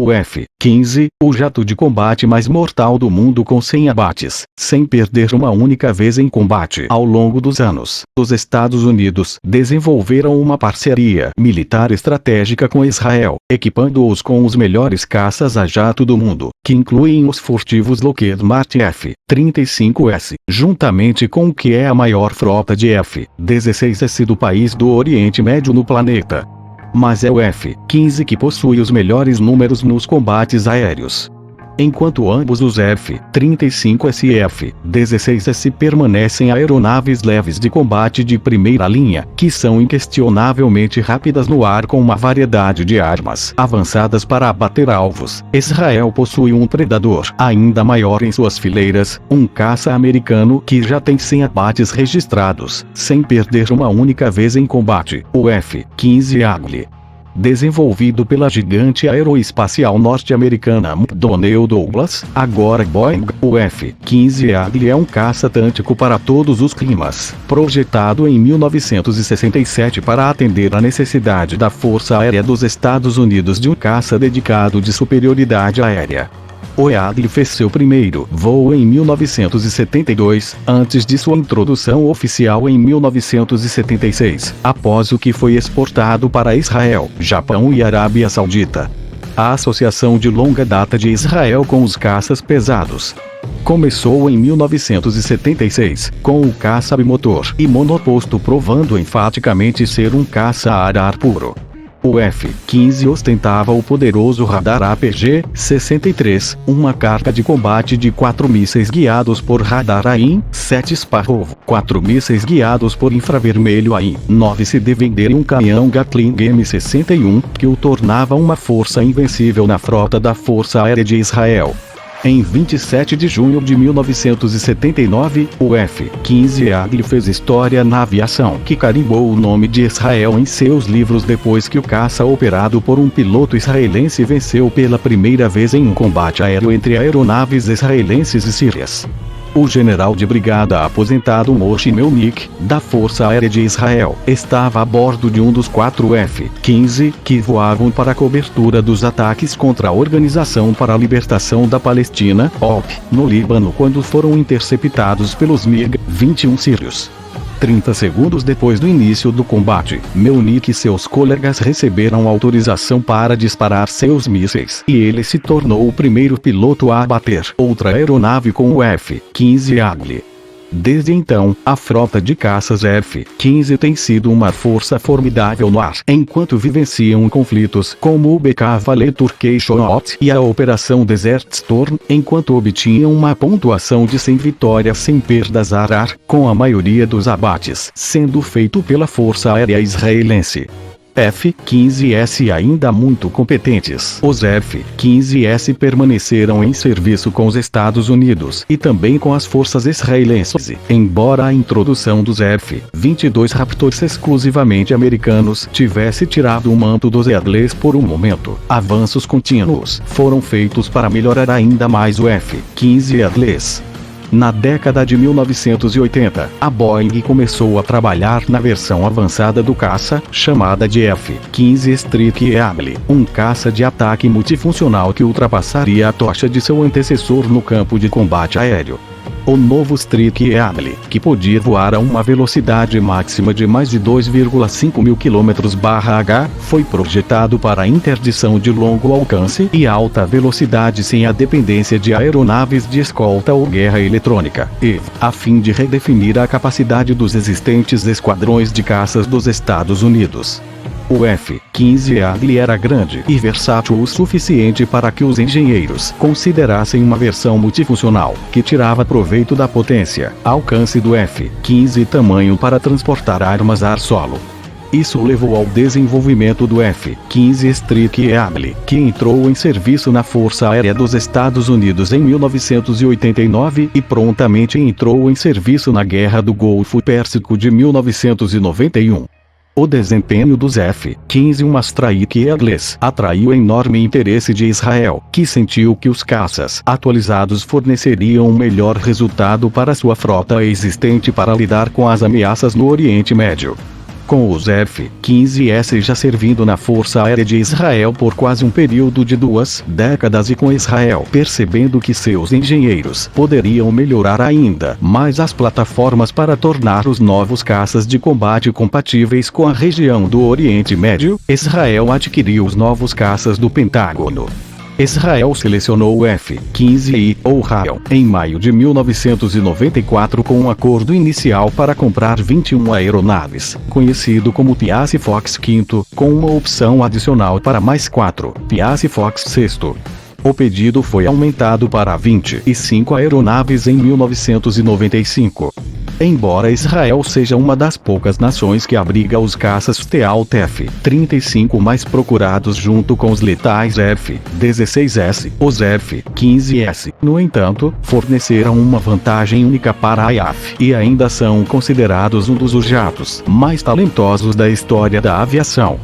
O F-15, o jato de combate mais mortal do mundo com 100 abates, sem perder uma única vez em combate. Ao longo dos anos, os Estados Unidos desenvolveram uma parceria militar estratégica com Israel, equipando-os com os melhores caças a jato do mundo, que incluem os furtivos Lockheed Martin F-35S, juntamente com o que é a maior frota de F-16S do país do Oriente Médio no planeta. Mas é o F-15 que possui os melhores números nos combates aéreos. Enquanto ambos os F-35S e F-16S permanecem aeronaves leves de combate de primeira linha, que são inquestionavelmente rápidas no ar com uma variedade de armas avançadas para abater alvos, Israel possui um predador ainda maior em suas fileiras, um caça americano que já tem 100 abates registrados, sem perder uma única vez em combate, o F-15 Eagle. Desenvolvido pela gigante aeroespacial norte-americana McDonnell Douglas, agora Boeing, o F-15 Eagle é um caça tântico para todos os climas, projetado em 1967 para atender à necessidade da Força Aérea dos Estados Unidos de um caça dedicado de superioridade aérea. O Eagle fez seu primeiro voo em 1972, antes de sua introdução oficial em 1976, após o que foi exportado para Israel, Japão e Arábia Saudita. A associação de longa data de Israel com os caças pesados começou em 1976, com o caça bimotor e monoposto provando enfaticamente ser um caça a ar puro. O F-15 ostentava o poderoso radar APG-63, uma carga de combate de 4 mísseis guiados por radar AIM-7 Sparrow, 4 mísseis guiados por infravermelho AIM-9 se vender e um canhão Gatling M61, que o tornava uma força invencível na frota da Força Aérea de Israel. Em 27 de junho de 1979, o F-15 Eagle fez história na aviação, que carimbou o nome de Israel em seus livros depois que o caça operado por um piloto israelense venceu pela primeira vez em um combate aéreo entre aeronaves israelenses e sírias. O general de brigada aposentado Moshe Melnick, da Força Aérea de Israel, estava a bordo de um dos 4 F-15 que voavam para a cobertura dos ataques contra a Organização para a Libertação da Palestina, OP, no Líbano quando foram interceptados pelos MiG-21 sírios. 30 segundos depois do início do combate, Melnick e seus colegas receberam autorização para disparar seus mísseis, e ele se tornou o primeiro piloto a abater outra aeronave com o F-15 Eagle. Desde então, a frota de caças F-15 tem sido uma força formidável no ar, enquanto vivenciam conflitos como o BK Turkish Not e a Operação Desert Storm, enquanto obtinham uma pontuação de 100 vitórias sem perdas a ar, com a maioria dos abates sendo feito pela Força Aérea Israelense. F-15S ainda muito competentes. Os F-15S permaneceram em serviço com os Estados Unidos e também com as forças israelenses, embora a introdução dos F-22 Raptors exclusivamente americanos tivesse tirado o manto dos Eagles por um momento. Avanços contínuos foram feitos para melhorar ainda mais o F-15 Eagles. Na década de 1980, a Boeing começou a trabalhar na versão avançada do caça, chamada de F-15 Streak Eagle, um caça de ataque multifuncional que ultrapassaria a tocha de seu antecessor no campo de combate aéreo. O novo Streak Eagle, que podia voar a uma velocidade máxima de mais de 2,5 mil km/h, foi projetado para interdição de longo alcance e alta velocidade sem a dependência de aeronaves de escolta ou guerra eletrônica, a fim de redefinir a capacidade dos existentes esquadrões de caças dos Estados Unidos. O F-15 Eagle era grande e versátil o suficiente para que os engenheiros considerassem uma versão multifuncional, que tirava proveito da potência, alcance do F-15 e tamanho para transportar armas ar-solo. Isso levou ao desenvolvimento do F-15 Streak Eagle, que entrou em serviço na Força Aérea dos Estados Unidos em 1989 e prontamente entrou em serviço na Guerra do Golfo Pérsico de 1991. O desempenho dos F-15 Strike Eagles atraiu enorme interesse de Israel, que sentiu que os caças atualizados forneceriam um melhor resultado para sua frota existente para lidar com as ameaças no Oriente Médio. com os F-15S já servindo na Força Aérea de Israel por quase um período de 2 décadas e com Israel percebendo que seus engenheiros poderiam melhorar ainda mais as plataformas para tornar os novos caças de combate compatíveis com a região do Oriente Médio, Israel adquiriu os novos caças do Pentágono. Israel selecionou o F-15I, ou Rael, em maio de 1994 com um acordo inicial para comprar 21 aeronaves, conhecido como Piase Fox V, com uma opção adicional para mais 4, Piase Fox VI. O pedido foi aumentado para 25 aeronaves em 1995. Embora Israel seja uma das poucas nações que abriga os caças Stealth F-35 mais procurados junto com os letais F-16S, os F-15S, no entanto, forneceram uma vantagem única para a IAF e ainda são considerados um dos jatos mais talentosos da história da aviação.